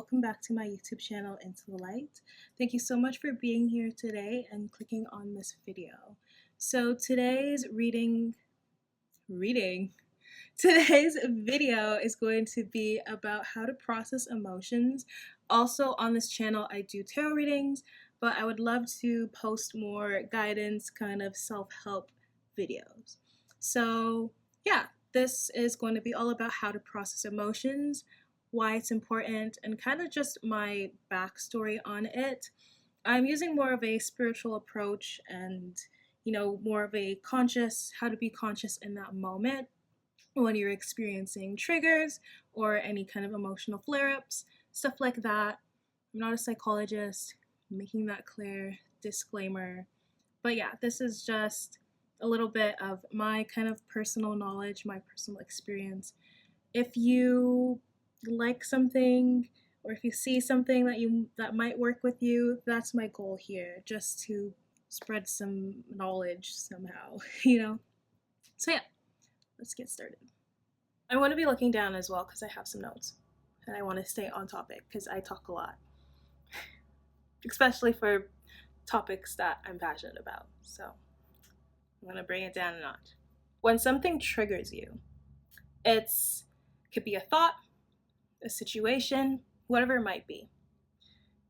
welcome back to my YouTube channel, Into the Light. Thank you so much for being here today and clicking on this video. So today's today's video is going to be about how to process emotions. Also on this channel, I do tarot readings, but I would love to post more guidance, kind of self-help videos. So yeah, this is going to be all about how to process emotions, why it's important, and kind of just my backstory on it. I'm using more of a spiritual approach and, more of a how to be conscious in that moment when you're experiencing triggers or any kind of emotional flare-ups, stuff like that. I'm not a psychologist, making that clear, disclaimer. But yeah, this is just a little bit of my kind of personal knowledge, my personal experience. If you like something or if you see something that might work with you, that's my goal here, just to spread some knowledge somehow, So yeah, let's get started. I want to be looking down as well because I have some notes and I want to stay on topic because I talk a lot, especially for topics that I'm passionate about. So I'm going to bring it down a notch. When something triggers you, it could be a thought, a situation, whatever it might be.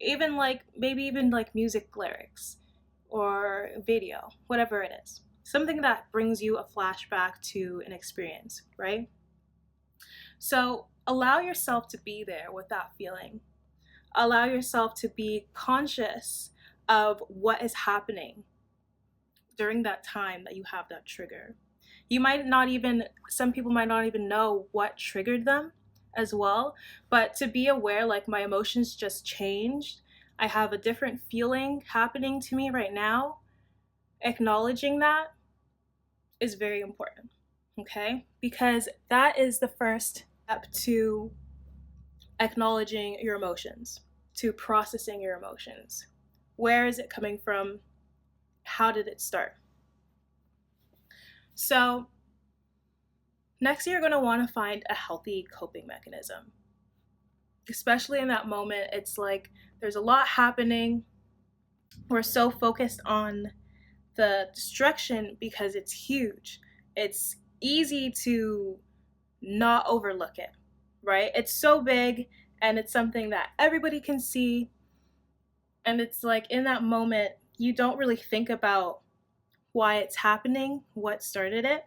Maybe even music lyrics or video, whatever it is. Something that brings you a flashback to an experience, right? So allow yourself to be there with that feeling. Allow yourself to be conscious of what is happening during that time that you have that trigger. Some people might not even know what triggered them as well, but to be aware, my emotions just changed. I have a different feeling happening to me right now. Acknowledging that is very important, okay? Because that is the first step to acknowledging your emotions, to processing your emotions. Where is it coming from? How did it start? So next, you're going to want to find a healthy coping mechanism. Especially in that moment, it's like there's a lot happening. We're so focused on the destruction because it's huge. It's easy to not overlook it, right? It's so big and it's something that everybody can see. And it's like in that moment, you don't really think about why it's happening, what started it.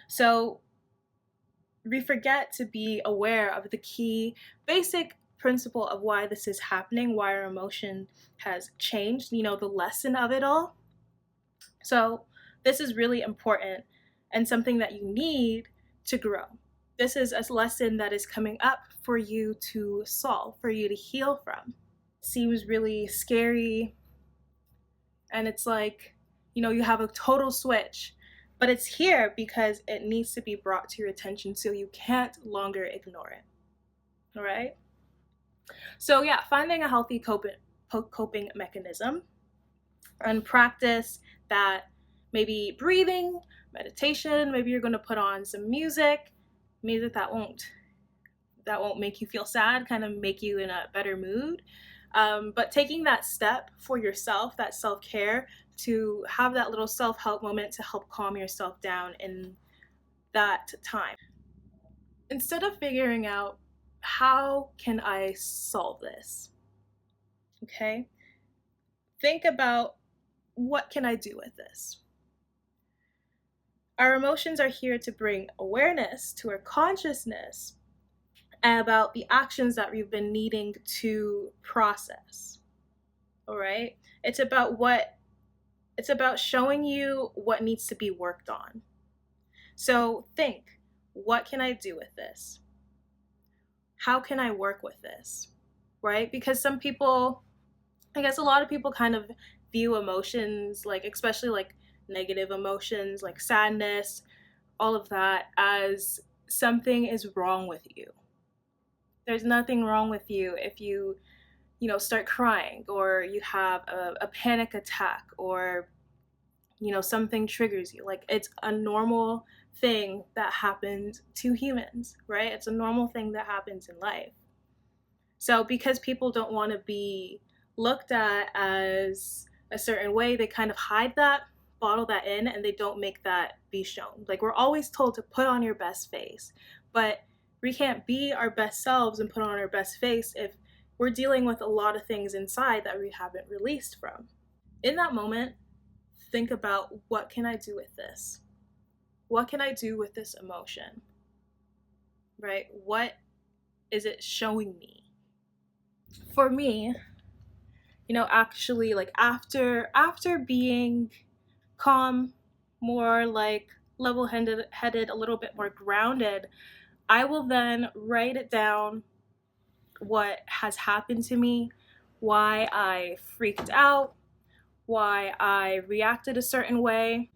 So we forget to be aware of the key basic principle of why this is happening, why our emotion has changed, the lesson of it all. So this is really important and something that you need to grow. This is a lesson that is coming up for you to solve, for you to heal from. It seems really scary and it's like, you have a total switch. But it's here because it needs to be brought to your attention so you can't longer ignore it. All right? So yeah, finding a healthy coping mechanism and practice that, maybe breathing, meditation, maybe you're going to put on some music that won't make you feel sad, kind of make you in a better mood. But taking that step for yourself, that self-care, to have that little self-help moment to help calm yourself down in that time. Instead of figuring out, how can I solve this? Okay? Think about, what can I do with this? Our emotions are here to bring awareness to our consciousness about the actions that we've been needing to process. All right? It's about showing you what needs to be worked on. So think, what can I do with this? How can I work with this? Right? Because some people, I guess a lot of people kind of view emotions, especially negative emotions, like sadness, all of that, as something is wrong with you. There's nothing wrong with you if you start crying, or you have a panic attack, or something triggers you. It's a normal thing that happens to humans, right? It's a normal thing that happens in life. So because people don't want to be looked at as a certain way, they kind of hide that, bottle that in, and they don't make that be shown. Like, we're always told to put on your best face, but we can't be our best selves and put on our best face if we're dealing with a lot of things inside that we haven't released from. In that moment, think about, what can I do with this? What can I do with this emotion? Right? What is it showing me? For me, actually, like, after being calm, more like level headed, a little bit more grounded, I will then write it down, what has happened to me, why I freaked out, why I reacted a certain way,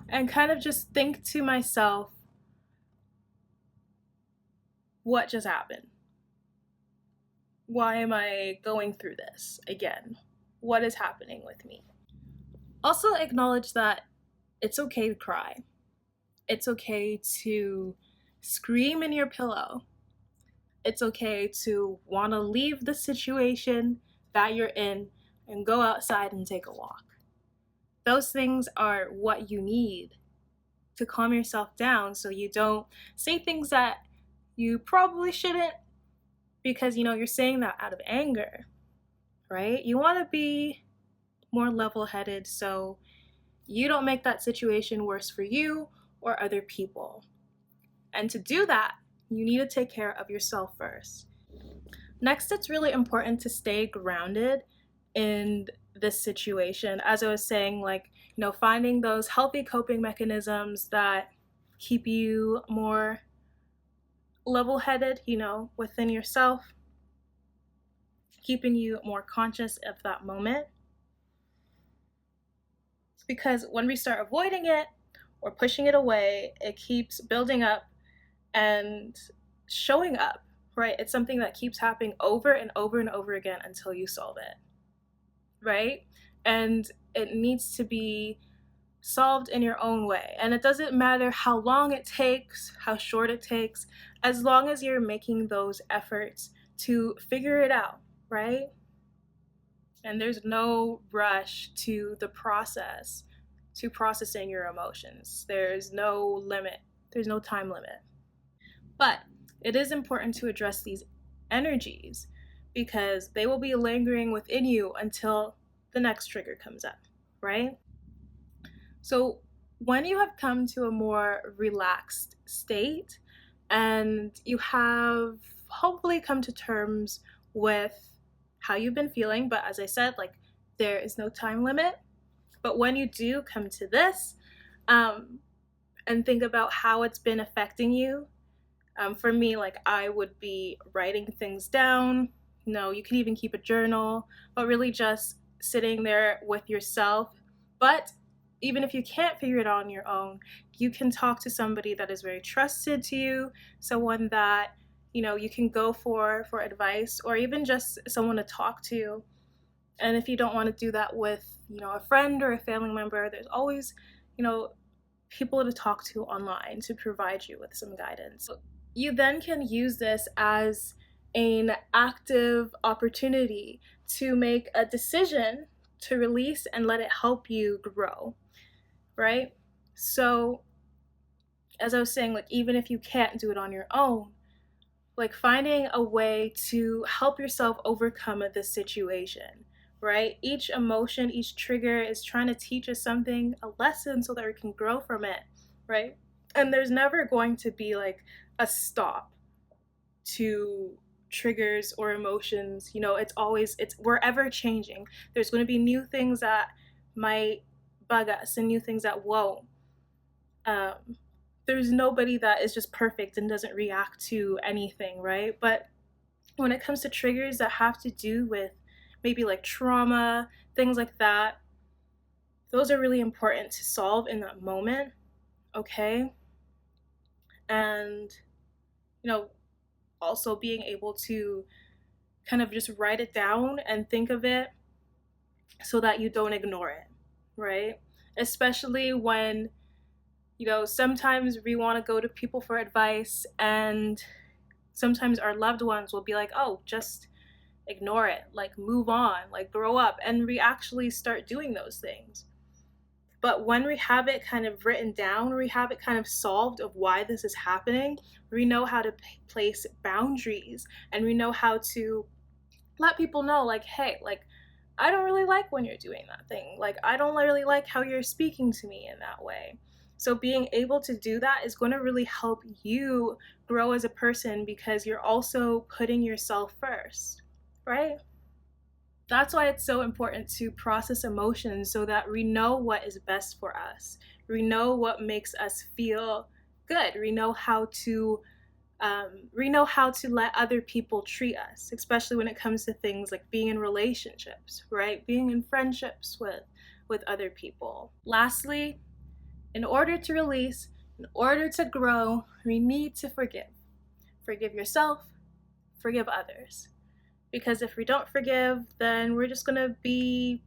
and kind of just think to myself, what just happened? Why am I going through this again? What is happening with me? Also, acknowledge that it's okay to cry. It's okay to scream in your pillow. It's okay to want to leave the situation that you're in and go outside and take a walk. Those things are what you need to calm yourself down so you don't say things that you probably shouldn't, because you're saying that out of anger, right? You want to be more level headed so you don't make that situation worse for you or other people. And to do that, you need to take care of yourself first. Next, it's really important to stay grounded in this situation. As I was saying, like, finding those healthy coping mechanisms that keep you more level headed, within yourself, keeping you more conscious of that moment. Because when we start avoiding it or pushing it away, it keeps building up and showing up, right? It's something that keeps happening over and over and over again until you solve it, right? And it needs to be solved in your own way. And it doesn't matter how long it takes, how short it takes, as long as you're making those efforts to figure it out, right? And there's no rush to the process, to processing your emotions. There's no limit, there's no time limit. But it is important to address these energies because they will be lingering within you until the next trigger comes up, right? So when you have come to a more relaxed state and you have hopefully come to terms with how you've been feeling, but as I said, like, there is no time limit. But when you do come to this, and think about how it's been affecting you, for me, like, I would be writing things down. You can even keep a journal, but really just sitting there with yourself. But even if you can't figure it out on your own, you can talk to somebody that is very trusted to you, someone that you can go for advice, or even just someone to talk to. And if you don't want to do that with a friend or a family member, there's always people to talk to online to provide you with some guidance. You then can use this as an active opportunity to make a decision to release and let it help you grow, right? So, as I was saying, like, even if you can't do it on your own, like, finding a way to help yourself overcome this situation, right? Each emotion, each trigger is trying to teach us something, a lesson, so that we can grow from it, right? And there's never going to be like a stop to triggers or emotions. We're ever changing. There's going to be new things that might bug us and new things that won't. There's nobody that is just perfect and doesn't react to anything, right? But when it comes to triggers that have to do with maybe like trauma, things like that, those are really important to solve in that moment, okay? And also being able to kind of just write it down and think of it so that you don't ignore it, right? Especially when sometimes we want to go to people for advice, and sometimes our loved ones will be like, oh, just ignore it, like move on, like grow up, and we actually start doing those things. But when we have it kind of written down, we have it kind of solved of why this is happening, we know how to place boundaries, and we know how to let people know, like, hey, like, I don't really like when you're doing that thing. Like, I don't really like how you're speaking to me in that way. So being able to do that is going to really help you grow as a person, because you're also putting yourself first, right? That's why it's so important to process emotions, so that we know what is best for us. We know what makes us feel good. We know how to let other people treat us, especially when it comes to things like being in relationships, right? Being in friendships with other people. Lastly, in order to release, in order to grow, we need to forgive. Forgive yourself, forgive others. Because if we don't forgive, then we're just going to be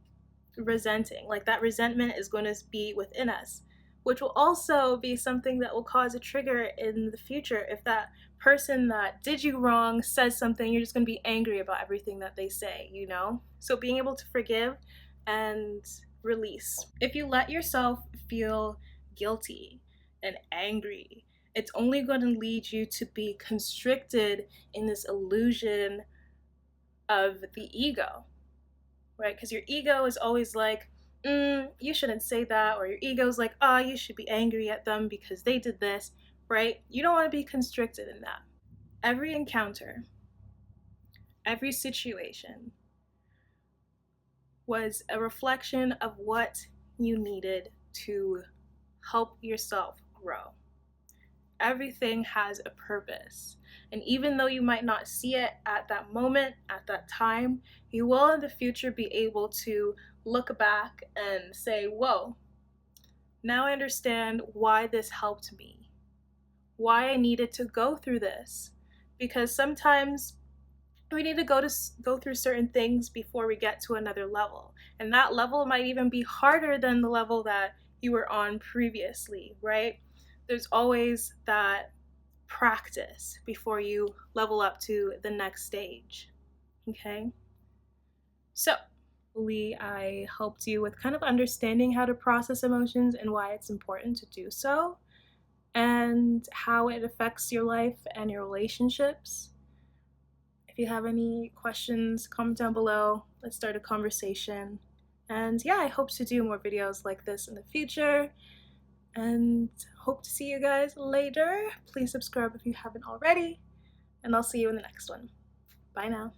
resenting. Like, that resentment is going to be within us, which will also be something that will cause a trigger in the future. If that person that did you wrong says something, you're just going to be angry about everything that they say, you know? So being able to forgive and release. If you let yourself feel guilty and angry, it's only going to lead you to be constricted in this illusion of the ego, right? Because your ego is always like, you shouldn't say that, or your ego is like, you should be angry at them because they did this, right? You don't want to be constricted in that. Every encounter, every situation was a reflection of what you needed to help yourself grow. Everything has a purpose. And even though you might not see it at that moment, at that time, you will in the future be able to look back and say, whoa, now I understand why this helped me, why I needed to go through this. Because sometimes we need to go through certain things before we get to another level. And that level might even be harder than the level that you were on previously, right? There's always that practice before you level up to the next stage. Okay? So, hopefully, I helped you with kind of understanding how to process emotions and why it's important to do so, and how it affects your life and your relationships. If you have any questions, comment down below. Let's start a conversation. And yeah, I hope to do more videos like this in the future. And hope to see you guys later. Please subscribe if you haven't already. And I'll see you in the next one. Bye now.